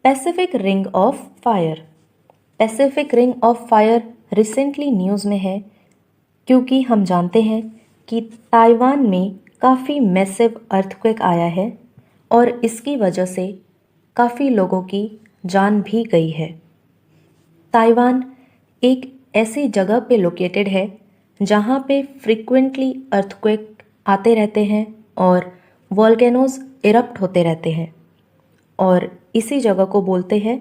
Pacific ring of fire. Pacific ring of fire recently news में है क्योंकि हम जानते हैं कि ताइवान में काफ़ी मैसिव अर्थक्वेक आया है और इसकी वजह से काफ़ी लोगों की जान भी गई है। ताइवान एक ऐसी जगह पे लोकेटेड है जहाँ पे फ्रीक्वेंटली अर्थक्वेक आते रहते हैं और वॉल्केनोज इरप्ट होते रहते हैं और इसी जगह को बोलते हैं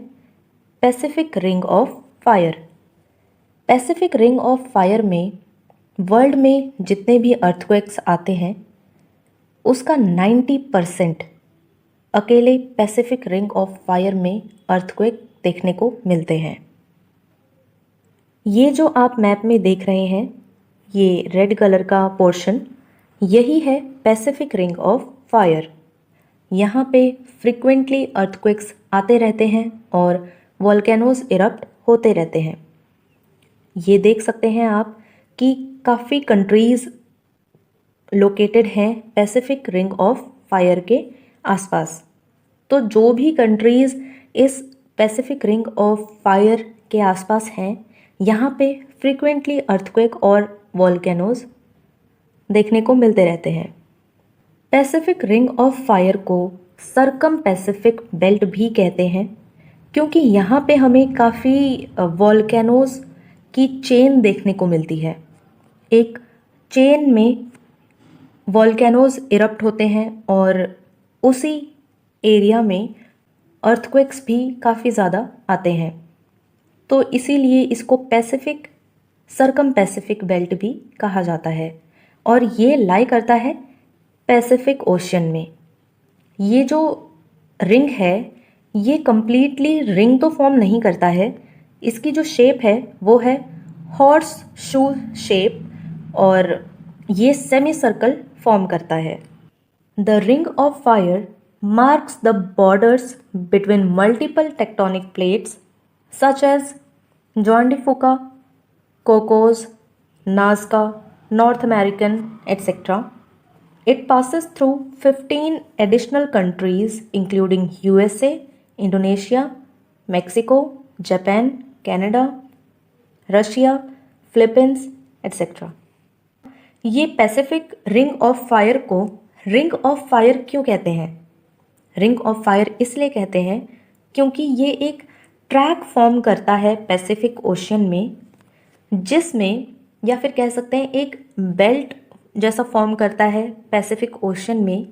Pacific ring of fire. Pacific ring of fire में वर्ल्ड में जितने भी अर्थक्वेक्स आते हैं उसका 90% अकेले पैसिफिक रिंग ऑफ फायर में अर्थक्वेक देखने को मिलते हैं। ये जो आप मैप में देख रहे हैं, ये रेड कलर का पोर्शन, यही है पैसिफिक रिंग ऑफ फायर। यहाँ पे फ्रिक्वेंटली अर्थक्वेक्स आते रहते हैं और वॉल्केनोज इरप्ट होते रहते हैं। ये देख सकते हैं आप कि काफ़ी कंट्रीज़ लोकेटेड हैं पैसिफिक रिंग ऑफ फायर के आसपास। तो जो भी कंट्रीज़ इस पैसिफिक रिंग ऑफ फायर के आसपास हैं, यहाँ पे फ्रीक्वेंटली अर्थक्वेक और वॉल्केनोज देखने को मिलते रहते हैं। पैसिफिक रिंग ऑफ फायर को सरकम पैसिफिक बेल्ट भी कहते हैं क्योंकि यहाँ पे हमें काफ़ी वॉल्केनोज की चेन देखने को मिलती है। एक चेन में वॉल्केनोज इरप्ट होते हैं और उसी एरिया में अर्थक्वेक्स भी काफ़ी ज़्यादा आते हैं, तो इसीलिए इसको पैसिफिक सरकम पैसिफिक बेल्ट भी कहा जाता है और ये लाई करता है पैसिफिक ओशन में। ये जो रिंग है ये कम्प्लीटली रिंग तो फॉर्म नहीं करता है, इसकी जो शेप है वो है हॉर्स शू शेप और ये सेमी सर्कल फॉर्म करता है। The ring of fire marks the borders between multiple tectonic plates such as Juan de Fuca, Cocos, Nazca, North American, etc. It passes through 15 additional countries including USA, Indonesia, Mexico, Japan, Canada, Russia, Philippines, etc. ये Pacific ring of fire को ring of fire क्यों कहते हैं? Ring of fire इसलिए कहते हैं क्योंकि ये एक ट्रैक फॉर्म करता है पैसिफिक ओशन में, जिसमें या फिर कह सकते हैं एक बेल्ट जैसा फॉर्म करता है पैसिफिक ओशन में,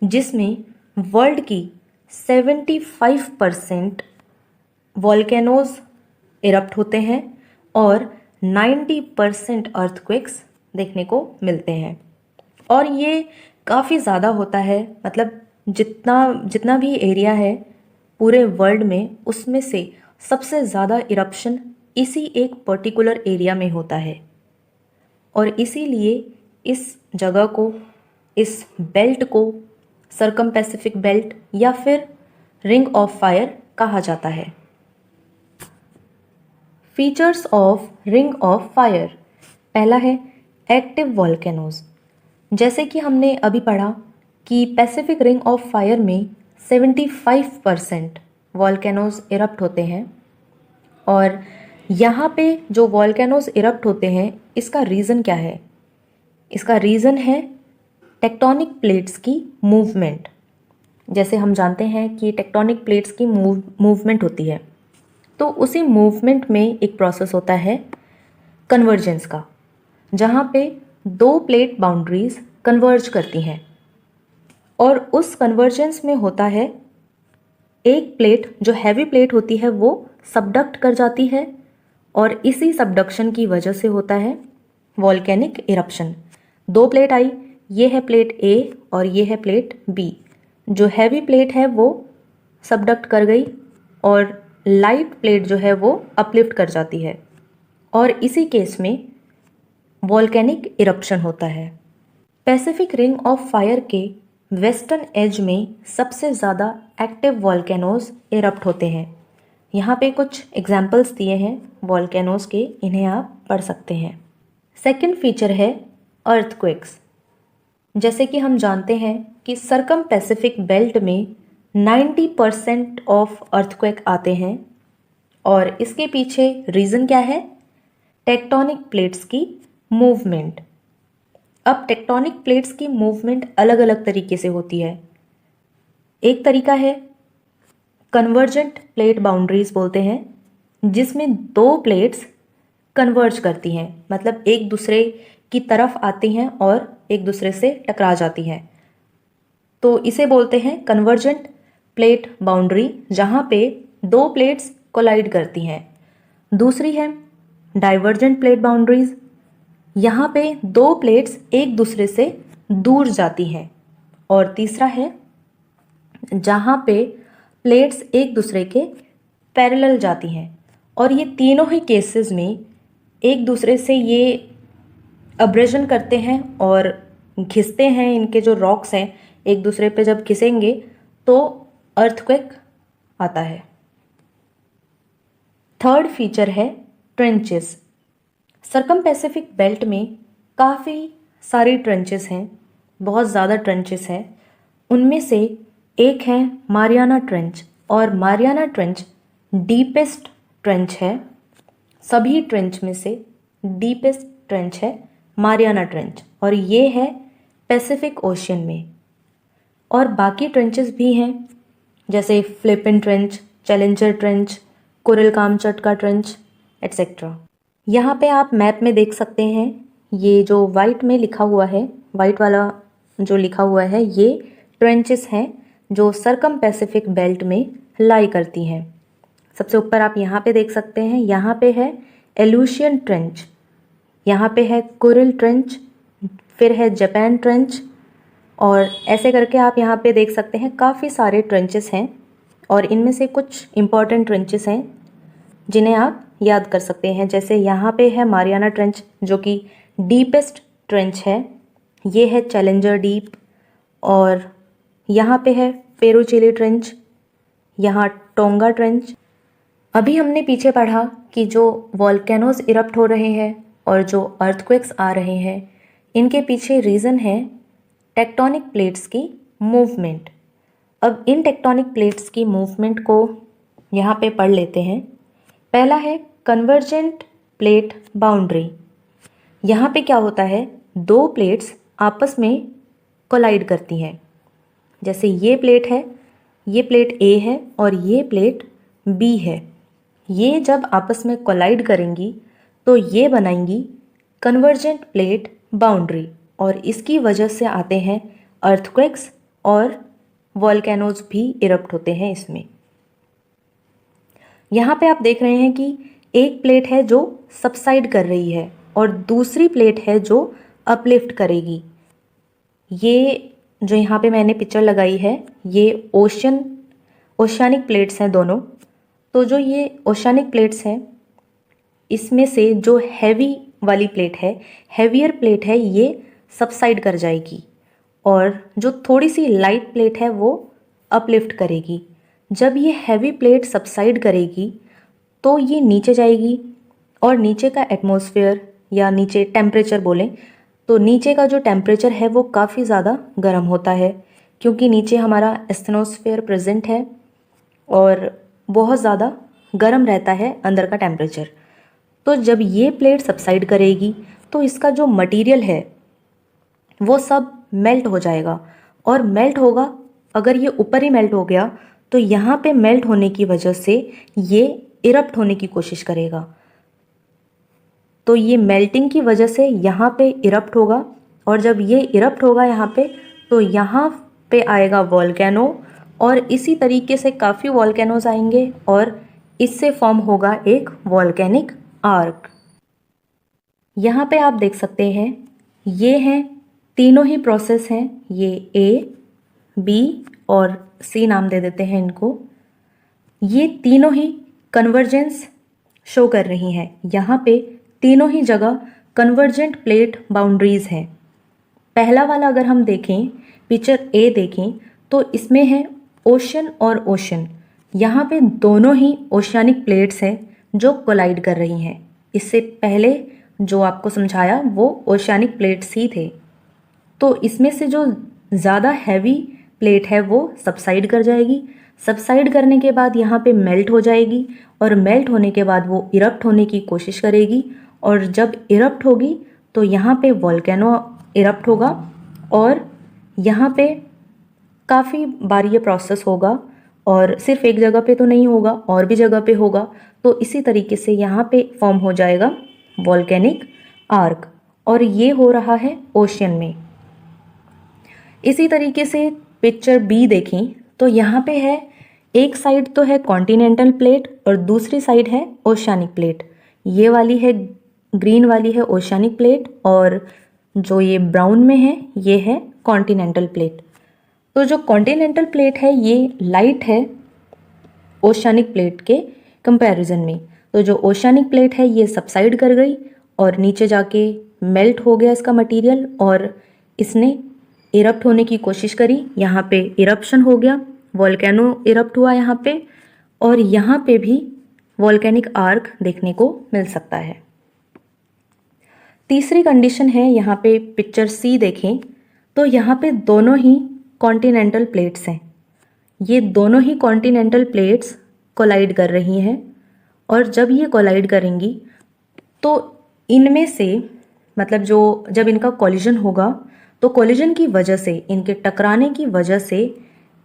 जिसमें वर्ल्ड की 75% वॉल्केनोज इरप्ट होते हैं और 90% अर्थक्वेक्स देखने को मिलते हैं। और ये काफ़ी ज़्यादा होता है, मतलब जितना भी एरिया है पूरे वर्ल्ड में उसमें से सबसे ज़्यादा इरप्शन इसी एक पर्टिकुलर एरिया में होता है और इसीलिए इस जगह को, इस बेल्ट को सरकम पैसिफिक बेल्ट या फिर रिंग ऑफ फायर कहा जाता है। Features of ring of fire. पहला है एक्टिव वॉल्केनोज। जैसे कि हमने अभी पढ़ा कि पैसिफिक रिंग ऑफ फायर में 75% वॉल्केनोज इरप्ट होते हैं और यहाँ पे जो वॉल्केनोज इरप्ट होते हैं इसका रीज़न क्या है? इसका रीज़न है टेक्टोनिक प्लेट्स की मूवमेंट। जैसे हम जानते हैं कि टेक्टोनिक प्लेट्स की मूवमेंट होती है, तो उसी मूवमेंट में एक प्रोसेस होता है कन्वर्जेंस का, जहाँ पे दो प्लेट बाउंड्रीज कन्वर्ज करती हैं और उस कन्वर्जेंस में होता है एक प्लेट जो हैवी प्लेट होती है वो सबडक्ट कर जाती है और इसी सबडक्शन की वजह से होता है वॉल्केनिक इरप्शन। दो प्लेट आई, ये है प्लेट ए और ये है प्लेट बी। जो हैवी प्लेट है वो सबडक्ट कर गई और लाइट प्लेट जो है वो अपलिफ्ट कर जाती है और इसी केस में वॉल्केनिक इरप्शन होता है। पैसिफिक रिंग ऑफ फायर के वेस्टर्न एज में सबसे ज़्यादा एक्टिव वॉल्केनोज इरप्ट होते हैं। यहाँ पे कुछ एग्जाम्पल्स दिए हैं वॉल्केनोज के, इन्हें आप पढ़ सकते हैं। सेकंड फीचर है अर्थक्वेक्स। जैसे कि हम जानते हैं कि सरकम पैसिफिक बेल्ट में 90% ऑफ अर्थक्वेक आते हैं। और इसके पीछे रीज़न क्या है? टेक्टोनिक प्लेट्स की मूवमेंट। अब टेक्टोनिक प्लेट्स की मूवमेंट अलग अलग तरीके से होती है। एक तरीका है कन्वर्जेंट प्लेट बाउंड्रीज बोलते हैं, जिसमें दो प्लेट्स कन्वर्ज करती हैं, मतलब एक दूसरे की तरफ आती हैं और एक दूसरे से टकरा जाती हैं। तो इसे बोलते हैं कन्वर्जेंट प्लेट बाउंड्री, जहाँ पे दो प्लेट्स कोलाइड करती हैं। दूसरी है डाइवर्जेंट प्लेट बाउंड्रीज, यहाँ पे दो प्लेट्स एक दूसरे से दूर जाती हैं। और तीसरा है जहाँ पे प्लेट्स एक दूसरे के पैरेलल जाती हैं। और ये तीनों ही केसेस में एक दूसरे से ये अब्रेजन करते हैं और घिसते हैं। इनके जो रॉक्स हैं एक दूसरे पे जब घिसेंगे तो अर्थक्वेक आता है। थर्ड फीचर है ट्रेंचेस। सरकम पैसिफिक बेल्ट में काफ़ी सारी ट्रेंचेस हैं, बहुत ज़्यादा ट्रेंचेस हैं। उनमें से एक है मारियाना ट्रेंच, और मारियाना ट्रेंच डीपेस्ट ट्रेंच है। सभी ट्रेंच में से डीपेस्ट ट्रेंच है मारियाना ट्रेंच, और ये है पैसिफिक ओशियन में। और बाकी ट्रेंचेस भी हैं, जैसे फ्लिपिन ट्रेंच, चैलेंजर ट्रेंच, कुरिलकामचट का ट्रेंच एट्सेट्रा। यहाँ पे आप मैप में देख सकते हैं, ये जो वाइट में लिखा हुआ है, वाइट वाला जो लिखा हुआ है, ये ट्रेंचेस हैं जो सरकम पैसिफिक बेल्ट में लाई करती हैं। सबसे ऊपर आप यहाँ पे देख सकते हैं, यहाँ पे है एलुशियन ट्रेंच, यहाँ पे है कुरिल ट्रेंच, फिर है जापान ट्रेंच, और ऐसे करके आप यहाँ पे देख सकते हैं काफ़ी सारे ट्रेंचेस हैं। और इनमें से कुछ इम्पॉर्टेंट ट्रेंचेस हैं जिन्हें आप याद कर सकते हैं। जैसे यहाँ पे है मारियाना ट्रेंच, जो कि डीपेस्ट ट्रेंच है, ये है चैलेंजर डीप। और यहाँ पे है पेरुचिली ट्रेंच, यहाँ टोंगा ट्रेंच। अभी हमने पीछे पढ़ा कि जो वॉल्केनोज इरप्ट हो रहे हैं और जो अर्थक्वेक्स आ रहे हैं, इनके पीछे रीज़न है टेक्टोनिक प्लेट्स की मूवमेंट। अब इन टेक्टोनिक प्लेट्स की मूवमेंट को यहाँ पे पढ़ लेते हैं। पहला है कन्वर्जेंट प्लेट बाउंड्री। यहाँ पे क्या होता है, दो प्लेट्स आपस में कोलाइड करती हैं। जैसे ये प्लेट है, ये प्लेट ए है और ये प्लेट बी है। ये जब आपस में कोलाइड करेंगी तो ये बनाएंगी कन्वर्जेंट प्लेट बाउंड्री, और इसकी वजह से आते हैं अर्थक्वेक्स और वॉल्केनोज भी इरप्ट होते हैं इसमें। यहाँ पे आप देख रहे हैं कि एक प्लेट है जो सबसाइड कर रही है और दूसरी प्लेट है जो अपलिफ्ट करेगी। ये जो यहाँ पे मैंने पिक्चर लगाई है, ये ओशियानिक प्लेट्स हैं दोनों। तो जो ये ओशियानिक प्लेट्स हैं, इसमें से जो हैवी वाली प्लेट है, हैवियर प्लेट है, ये सबसाइड कर जाएगी, और जो थोड़ी सी लाइट प्लेट है वो अपलिफ्ट करेगी। जब ये हैवी प्लेट सबसाइड करेगी तो ये नीचे जाएगी, और नीचे का एटमॉस्फेयर या नीचे टेम्परेचर बोलें तो नीचे का जो टेम्परेचर है वो काफ़ी ज़्यादा गर्म होता है, क्योंकि नीचे हमारा एस्थनोस्फेयर प्रेजेंट है और बहुत ज़्यादा गर्म रहता है अंदर का टेम्परेचर। तो जब ये प्लेट सबसाइड करेगी तो इसका जो मटेरियल है वो सब मेल्ट हो जाएगा, और मेल्ट होगा, अगर ये ऊपर ही मेल्ट हो गया तो यहाँ पे मेल्ट होने की वजह से ये इरप्ट होने की कोशिश करेगा। तो ये मेल्टिंग की वजह से यहाँ पे इरप्ट होगा, और जब ये इरप्ट होगा यहाँ पे, तो यहाँ पे आएगा वॉल्केनो, और इसी तरीके से काफ़ी वॉल्केनोज आएंगे और इससे फॉर्म होगा एक वॉल्केनिक आर्क। यहाँ पे आप देख सकते हैं, ये हैं तीनों ही प्रोसेस हैं, ये ए, बी और सी नाम दे देते हैं इनको। ये तीनों ही कन्वर्जेंस शो कर रही हैं। यहाँ पे तीनों ही जगह कन्वर्जेंट प्लेट बाउंड्रीज हैं। पहला वाला अगर हम देखें, पिक्चर ए देखें, तो इसमें है ओशन और ओशन। यहाँ पे दोनों ही ओशियानिक प्लेट्स हैं जो कोलाइड कर रही हैं। इससे पहले जो आपको समझाया वो ओशियानिक प्लेट्स ही थे। तो इसमें से जो ज़्यादा हैवी प्लेट है वो सबसाइड कर जाएगी। सबसाइड करने के बाद यहाँ पे मेल्ट हो जाएगी और मेल्ट होने के बाद वो इरप्ट होने की कोशिश करेगी और जब इरप्ट होगी तो यहाँ पे वोल्केनो इरप्ट होगा और यहाँ पे काफ़ी बार ये प्रोसेस होगा और सिर्फ एक जगह पे तो नहीं होगा, और भी जगह पे होगा। तो इसी तरीके से यहाँ पे फॉर्म हो जाएगा वोल्केनिक आर्क और ये हो रहा है ओशियन में। इसी तरीके से पिक्चर बी देखें तो यहाँ पे है, एक साइड तो है कॉन्टिनेंटल प्लेट और दूसरी साइड है ओशियानिक प्लेट। ये वाली है, ग्रीन वाली है ओशियानिक प्लेट और जो ये ब्राउन में है ये है कॉन्टिनेंटल प्लेट। तो जो कॉन्टिनेंटल प्लेट है ये लाइट है ओशियानिक प्लेट के कंपैरिजन में। तो जो ओशियानिक प्लेट है ये सबसाइड कर गई और नीचे जाके मेल्ट हो गया इसका मटेरियल और इसने इरप्ट होने की कोशिश करी। यहाँ पे इरप्शन हो गया, वोल्केनो इरप्ट हुआ यहाँ पे और यहाँ पे भी वोल्केनिक आर्क देखने को मिल सकता है। तीसरी कंडीशन है, यहाँ पे पिक्चर सी देखें तो यहाँ पे दोनों ही कॉन्टिनेंटल प्लेट्स हैं। ये दोनों ही कॉन्टिनेंटल प्लेट्स कोलाइड कर रही हैं और जब ये कोलाइड करेंगी तो इनमें से मतलब जब इनका कोलिजन होगा तो कोलिजन की वजह से, इनके टकराने की वजह से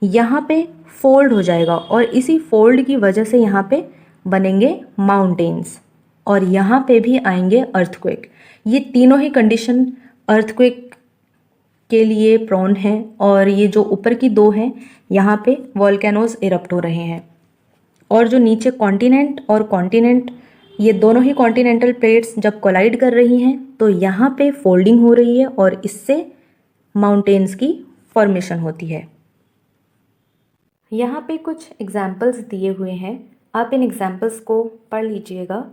यहाँ पे फोल्ड हो जाएगा और इसी फोल्ड की वजह से यहाँ पे बनेंगे माउंटेन्स और यहाँ पे भी आएंगे अर्थक्वेक। ये तीनों ही कंडीशन अर्थक्वेक के लिए प्रोन है और ये जो ऊपर की दो हैं यहाँ पे वोल्केनोज इरप्ट हो रहे हैं और जो नीचे कॉन्टिनेंट और कॉन्टिनेंट, ये दोनों ही कॉन्टिनेंटल प्लेट्स जब कोलाइड कर रही हैं तो यहाँ पे फोल्डिंग हो रही है और इससे माउंटेन्स की फॉर्मेशन होती है। यहाँ पे कुछ एग्जाम्पल्स दिए हुए हैं, आप इन एग्जाम्पल्स को पढ़ लीजिएगा।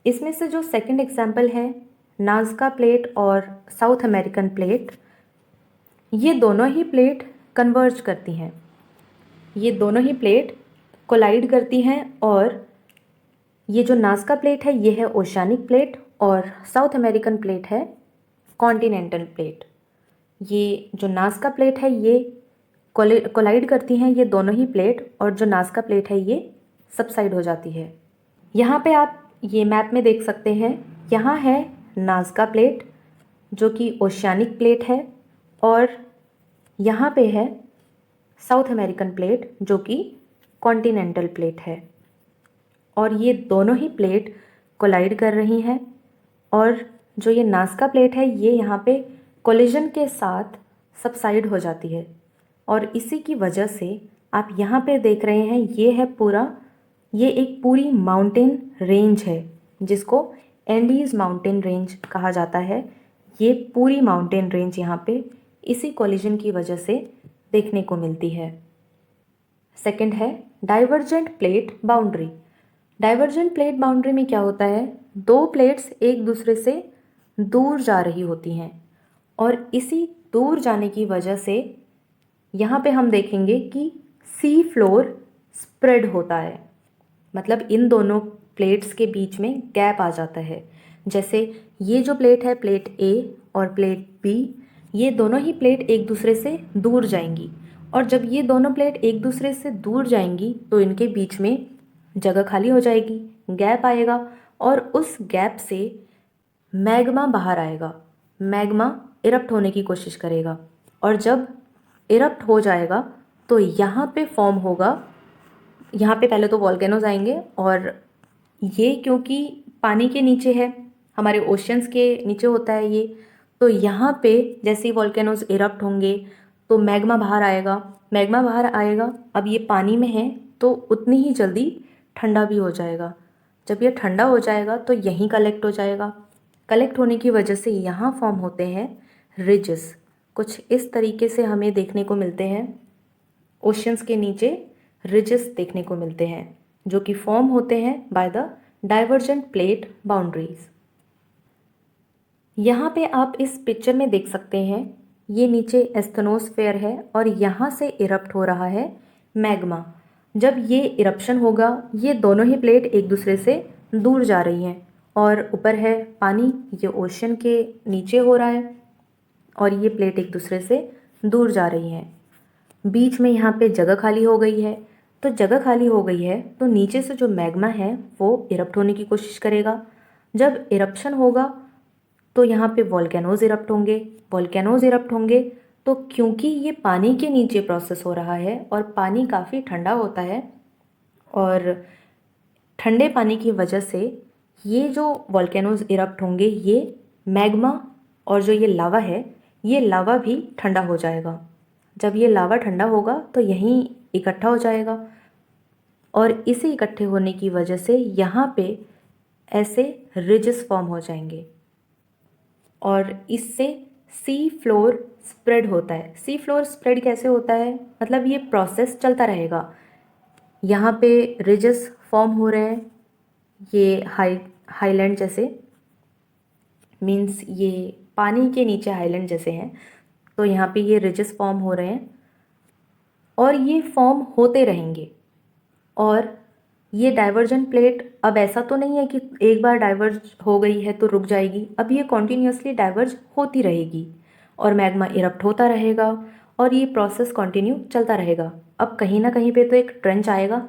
इसमें से जो सेकंड एग्जाम्पल है नाज़का प्लेट और साउथ अमेरिकन प्लेट, ये दोनों ही प्लेट कन्वर्ज करती हैं, ये दोनों ही प्लेट कोलाइड करती हैं और ये जो नाज़का प्लेट है ये है ओशियानिक प्लेट और साउथ अमेरिकन प्लेट है कॉन्टिनेंटल प्लेट। ये जो नाज़का प्लेट है ये कोलाइड करती हैं ये दोनों ही प्लेट और जो नाज़का प्लेट है ये सबसाइड हो जाती है। यहाँ पे आप ये मैप में देख सकते हैं, यहाँ है नाज़का प्लेट जो कि ओशियानिक प्लेट है और यहाँ पे है साउथ अमेरिकन प्लेट जो कि कॉन्टिनेंटल प्लेट है और ये दोनों ही प्लेट कोलाइड कर रही हैं और जो ये नाज़का प्लेट है ये यहाँ पे कोलिजन के साथ सबसाइड हो जाती है और इसी की वजह से आप यहाँ पे देख रहे हैं ये एक पूरी माउंटेन रेंज है जिसको एंडीज़ माउंटेन रेंज कहा जाता है। ये पूरी माउंटेन रेंज यहाँ पे इसी कोलिजन की वजह से देखने को मिलती है। सेकंड है divergent plate boundary. Divergent plate boundary में क्या होता है, दो प्लेट्स एक दूसरे से दूर जा रही होती हैं और इसी दूर जाने की वजह से यहाँ पे हम देखेंगे कि सी फ्लोर स्प्रेड होता है, मतलब इन दोनों प्लेट्स के बीच में गैप आ जाता है। जैसे ये जो प्लेट है प्लेट ए और प्लेट बी, ये दोनों ही प्लेट एक दूसरे से दूर जाएंगी और जब ये दोनों प्लेट एक दूसरे से दूर जाएंगी तो इनके बीच में जगह खाली हो जाएगी, गैप आएगा और उस गैप से मैग्मा बाहर आएगा। मैग्मा इरप्ट होने की कोशिश करेगा और जब इरप्ट हो जाएगा तो यहाँ पे फॉर्म होगा, यहाँ पे पहले तो वॉल्केनोज आएंगे और ये क्योंकि पानी के नीचे है, हमारे ओशियंस के नीचे होता है ये, तो यहाँ पे जैसे ही वॉल्केनोज इरप्ट होंगे तो मैग्मा बाहर आएगा। मैग्मा बाहर आएगा, अब ये पानी में है तो उतनी ही जल्दी ठंडा भी हो जाएगा। जब ये ठंडा हो जाएगा तो यहीं कलेक्ट हो जाएगा। कलेक्ट होने की वजह से यहाँ फॉर्म होते हैं रिजेस। कुछ इस तरीके से हमें देखने को मिलते हैं, ओशियंस के नीचे रिजेस देखने को मिलते हैं जो कि फॉर्म होते हैं by the divergent plate boundaries. यहाँ पे आप इस पिक्चर में देख सकते हैं, ये नीचे एस्थेनोस्फेयर है और यहाँ से इरप्ट हो रहा है मैग्मा। जब ये इरप्शन होगा ये दोनों ही प्लेट एक दूसरे से दूर जा रही हैं और ऊपर है पानी, ये ओशन के नीचे हो रहा है और ये प्लेट एक दूसरे से दूर जा रही हैं। बीच में यहाँ पे जगह खाली हो गई है। तो जगह खाली हो गई है तो नीचे से जो मैग्मा है वो इरप्ट होने की कोशिश करेगा। जब इरप्शन होगा तो यहाँ पे वॉल्केनोज इरप्ट होंगे। वॉल्केनोज इरप्ट होंगे तो क्योंकि ये पानी के नीचे प्रोसेस हो रहा है और पानी काफ़ी ठंडा होता है, और ठंडे पानी की वजह से ये जो वॉल्केनोज इरप्ट होंगे, ये मैग्मा और जो ये लावा है, ये लावा भी ठंडा हो जाएगा। जब ये लावा ठंडा होगा तो यहीं इकट्ठा हो जाएगा, और इसे इकट्ठे होने की वजह से यहाँ पे ऐसे रिजेस फॉर्म हो जाएंगे, और इससे सी फ्लोर स्प्रेड होता है। सी फ्लोर स्प्रेड कैसे होता है, मतलब ये प्रोसेस चलता रहेगा। यहाँ पे रिजेस फॉर्म हो रहे हैं, ये हाईलैंड जैसे, मीन्स ये पानी के नीचे हाईलैंड जैसे हैं। तो यहाँ पे ये रिजेस फॉर्म हो रहे हैं और ये फॉर्म होते रहेंगे। और ये डाइवर्जन प्लेट अब ऐसा तो नहीं है कि एक बार डाइवर्ज हो गई है तो रुक जाएगी, अब ये कॉन्टीन्यूसली डाइवर्ज होती रहेगी और मैग्मा इरप्ट होता रहेगा और ये प्रोसेस कंटिन्यू चलता रहेगा। अब कहीं ना कहीं पे तो एक ट्रेंच आएगा।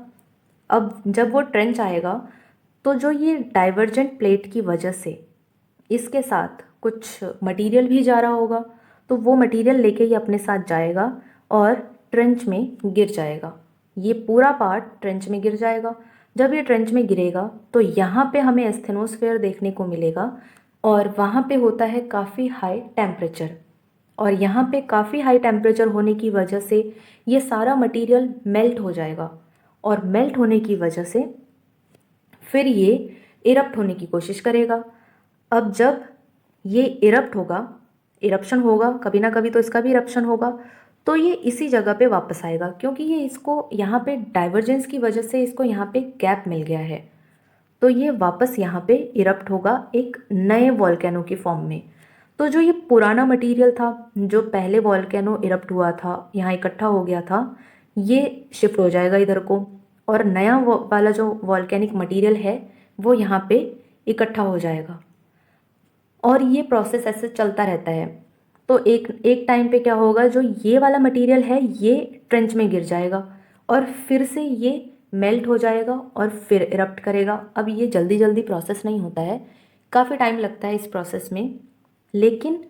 अब जब वो ट्रेंच आएगा तो जो ये डाइवर्जेंट प्लेट की वजह से इसके साथ कुछ मटेरियल भी जा रहा होगा, तो वो मटेरियल लेके ये अपने साथ जाएगा और ट्रेंच में गिर जाएगा। ये पूरा पार्ट ट्रेंच में गिर जाएगा। जब ये ट्रेंच में गिरेगा तो यहाँ पे हमें एस्थेनोस्फेयर देखने को मिलेगा, और वहाँ पे होता है काफ़ी हाई टेम्परेचर, और यहाँ पे काफ़ी हाई टेम्परेचर होने की वजह से ये सारा मटेरियल मेल्ट हो जाएगा, और मेल्ट होने की वजह से फिर ये इरप्ट होने की कोशिश करेगा। अब जब ये इरप्ट होगा, इरप्शन होगा कभी ना कभी, तो इसका भी इरप्शन होगा, तो ये इसी जगह पे वापस आएगा, क्योंकि ये इसको यहाँ पे डाइवर्जेंस की वजह से इसको यहाँ पे गैप मिल गया है। तो ये वापस यहाँ पे इरप्ट होगा एक नए वॉल्केनो की फॉर्म में। तो जो ये पुराना मटेरियल था, जो पहले वॉल्केनो इरप्ट हुआ था, यहाँ इकट्ठा हो गया था, ये शिफ्ट हो जाएगा इधर को, और नया वाला जो वॉल्केनिक मटेरियल है वो यहाँ पे इकट्ठा हो जाएगा, और ये प्रोसेस ऐसे चलता रहता है। तो एक एक टाइम पे क्या होगा, जो ये वाला मटेरियल है ये ट्रेंच में गिर जाएगा और फिर से ये मेल्ट हो जाएगा और फिर इरप्ट करेगा। अब ये जल्दी जल्दी प्रोसेस नहीं होता है, काफ़ी टाइम लगता है इस प्रोसेस में, लेकिन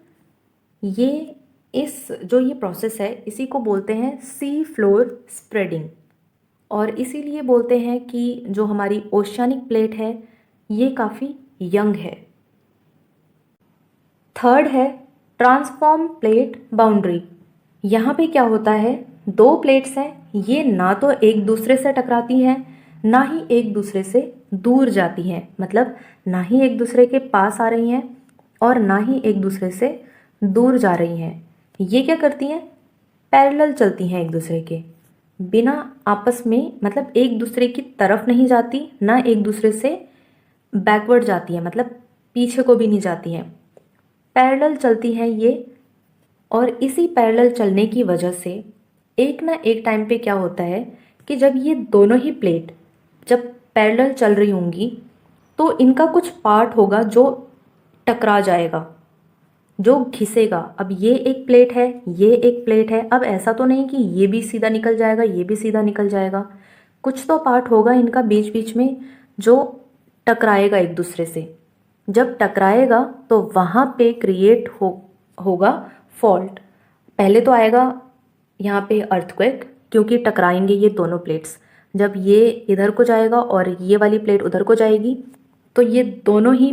ये जो ये प्रोसेस है इसी को बोलते हैं सी फ्लोर स्प्रेडिंग, और इसीलिए बोलते हैं कि जो हमारी ओशियानिक प्लेट है ये काफ़ी यंग है। थर्ड है ट्रांसफॉर्म प्लेट बाउंड्री। यहाँ पे क्या होता है, दो प्लेट्स हैं, ये ना तो एक दूसरे से टकराती हैं ना ही एक दूसरे से दूर जाती हैं, मतलब ना ही एक दूसरे के पास आ रही हैं और ना ही एक दूसरे से दूर जा रही हैं। ये क्या करती हैं, पैरेलल चलती हैं एक दूसरे के, बिना आपस में, मतलब एक दूसरे की तरफ नहीं जाती, ना एक दूसरे से बैकवर्ड जाती हैं, मतलब पीछे को भी नहीं जाती हैं, पैरेलल चलती हैं ये। और इसी पैरेलल चलने की वजह से एक ना एक टाइम पे क्या होता है कि जब ये दोनों ही प्लेट जब पैरेलल चल रही होंगी तो इनका कुछ पार्ट होगा जो टकरा जाएगा, जो घिसेगा। अब ये एक प्लेट है, ये एक प्लेट है, अब ऐसा तो नहीं कि ये भी सीधा निकल जाएगा, ये भी सीधा निकल जाएगा, कुछ तो पार्ट होगा इनका बीच बीच में जो टकराएगा एक दूसरे से। जब टकराएगा तो वहाँ पे क्रिएट होगा फॉल्ट। पहले तो आएगा यहाँ पे अर्थक्वेक, क्योंकि टकराएंगे ये दोनों प्लेट्स। जब ये इधर को जाएगा और ये वाली प्लेट उधर को जाएगी तो ये दोनों ही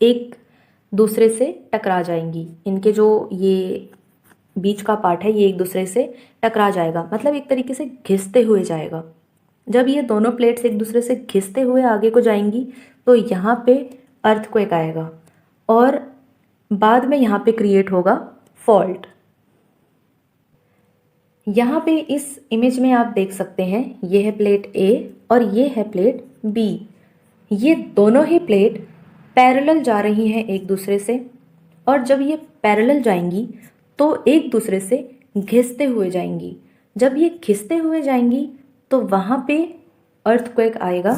एक दूसरे से टकरा जाएंगी, इनके जो ये बीच का पार्ट है ये एक दूसरे से टकरा जाएगा, मतलब एक तरीके से घिसते हुए जाएगा। जब ये दोनों प्लेट्स एक दूसरे से घिसते हुए आगे को जाएंगी तो यहाँ पे अर्थक्वेक आएगा और बाद में यहाँ पे क्रिएट होगा फॉल्ट। यहाँ पे इस इमेज में आप देख सकते हैं, ये है प्लेट ए और ये है प्लेट बी। ये दोनों ही प्लेट पैरेलल जा रही हैं एक दूसरे से, और जब ये पैरेलल जाएंगी तो एक दूसरे से घिसते हुए जाएंगी। जब ये घिसते हुए जाएंगी तो वहाँ पे अर्थक्वेक आएगा,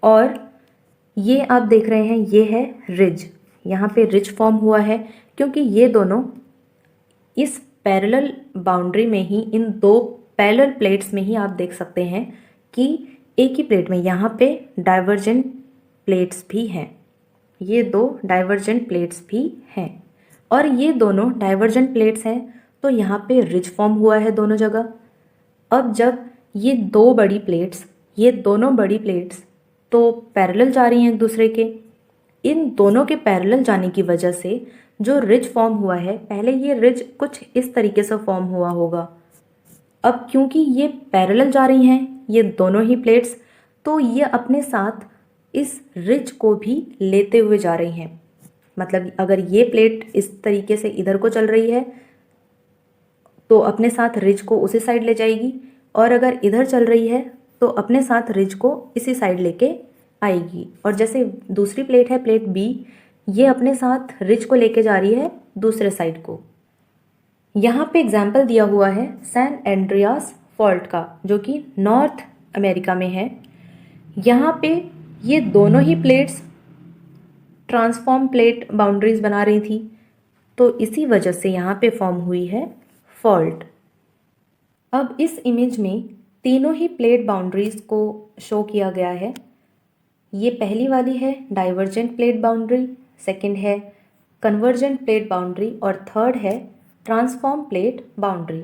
और ये आप देख रहे हैं ये है रिज। यहाँ पे रिज फॉर्म हुआ है क्योंकि ये दोनों इस पैरेलल बाउंड्री में ही, इन दो पैरेलल प्लेट्स में ही आप देख सकते हैं कि एक ही प्लेट में यहाँ पे डाइवर्जेंट प्लेट्स भी हैं, ये दो डाइवर्जेंट प्लेट्स भी हैं। और ये दोनों डाइवर्जेंट प्लेट्स हैं तो यहाँ पे रिज फॉर्म हुआ है दोनों जगह। अब जब ये दो बड़ी प्लेट्स, ये दोनों बड़ी प्लेट्स तो पैरेलल जा रही हैं एक दूसरे के, इन दोनों के पैरेलल जाने की वजह से जो रिज फॉर्म हुआ है, पहले ये रिज कुछ इस तरीके से फॉर्म हुआ होगा। अब क्योंकि ये पैरेलल जा रही हैं ये दोनों ही प्लेट्स, तो ये अपने साथ इस रिज को भी लेते हुए जा रही हैं। मतलब अगर ये प्लेट इस तरीके से इधर को चल रही है तो अपने साथ रिज को उसी साइड ले जाएगी, और अगर इधर चल रही है तो अपने साथ रिज को इसी साइड लेके आएगी। और जैसे दूसरी प्लेट है प्लेट बी, ये अपने साथ रिज को लेके जा रही है दूसरे साइड को। यहाँ पे एग्जाम्पल दिया हुआ है सैन एंड्रियास फॉल्ट का, जो कि नॉर्थ अमेरिका में है। यहाँ पे ये दोनों ही प्लेट्स ट्रांसफॉर्म प्लेट बाउंड्रीज बना रही थी, तो इसी वजह से यहाँ पे फॉर्म हुई है फॉल्ट। अब इस इमेज में तीनों ही प्लेट बाउंड्रीज को शो किया गया है। ये पहली वाली है डाइवर्जेंट प्लेट बाउंड्री, सेकंड है कन्वर्जेंट प्लेट बाउंड्री और थर्ड है ट्रांसफॉर्म प्लेट बाउंड्री।